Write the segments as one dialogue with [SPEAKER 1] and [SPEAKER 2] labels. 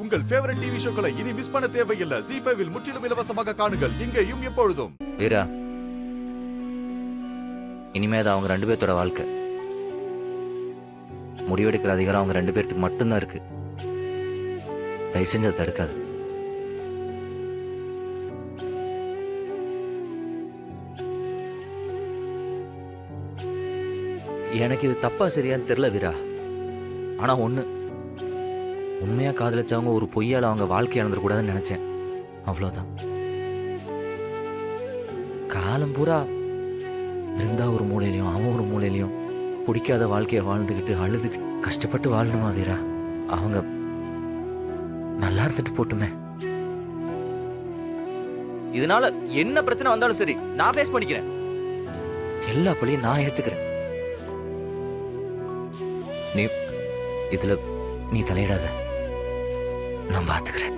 [SPEAKER 1] உங்கள் favourite TV ஷோக்களை இனி miss பண்ண தேவையில்லை. ZEE5 இல் முற்றிலும் இலவசமாக காணுங்கள், இங்கேயும் எப்பொழுதும்.
[SPEAKER 2] வீரா, இனிமே அது அவங்க 2 பேர்த்தோட வாழ்க்கை. முடிவெடுக்கிற அதிகாரம் அவங்க 2 பேர்த்துக்கு மட்டும்தான் இருக்கு. தயவு செஞ்சு அதை தடுக்காது. எனக்கு இது தப்பா சரியான்னு தெரியல வீரா. ஆனா ஒண்ணு, உண்மையா காதலிச்சவங்க ஒரு பொய்யால அவங்க வாழ்க்கை இழந்துடக்கூடாதுன்னு நினைச்சேன். அவ்வளவுதான். காலம் பூரா இருந்தா ஒரு மூலையிலையும் அவன் ஒரு மூலையிலையும் பிடிக்காத வாழ்க்கையை வாழ்ந்துக்கிட்டு அழுதுகிட்டு கஷ்டப்பட்டு வாழணுமா வீரா? அவங்க நல்லா இருந்துட்டு போட்டுமே. இதனால என்ன பிரச்சனை வந்தாலும் சரி, நான் ஃபேஸ் பண்ணிக்கிறேன். எல்லா பழியும் நான் ஏத்துக்கிறேன். நீ இதுல நீ தலையிடாத, நான் பாத்துக்கிறேன்.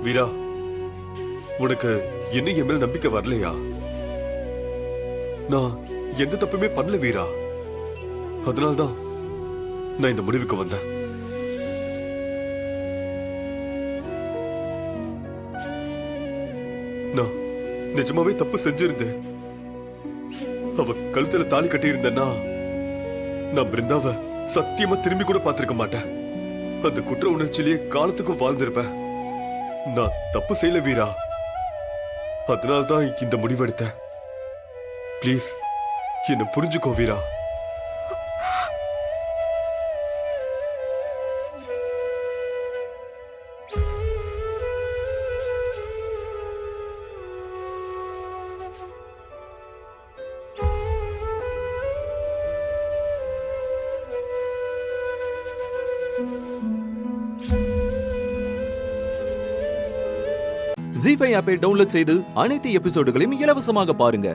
[SPEAKER 3] வீரா, உனக்கு இன்னும் என் மேல நம்பிக்கை வரலையா? நான் எந்த தப்புமே பண்ணல வீரா. அதனால்தான் நான் இந்த முடிவுக்கு வந்தேன். நான் நிஜமாவே தப்பு செஞ்சிருந்தேன். அவ கழுத்துல தாலி கட்டி இருந்தேன்னா நான் பிருந்தாவ சத்தியமா திரும்பி கூட பார்த்திருக்க மாட்டேன். அந்த குற்ற உணர்ச்சியிலேயே காலத்துக்கும் வாழ்ந்திருப்பேன். நான் தப்பு செய்யல வீரா. அதனால்தான் இந்த முடிவெடுத்தேன். ப்ளீஸ் என்ன புரிஞ்சுக்கோ வீரா.
[SPEAKER 4] ZEE5 ஆப்பை டவுன்லோட் செய்து அனைத்து எபிசோடுகளையும் இலவசமாக பாருங்க.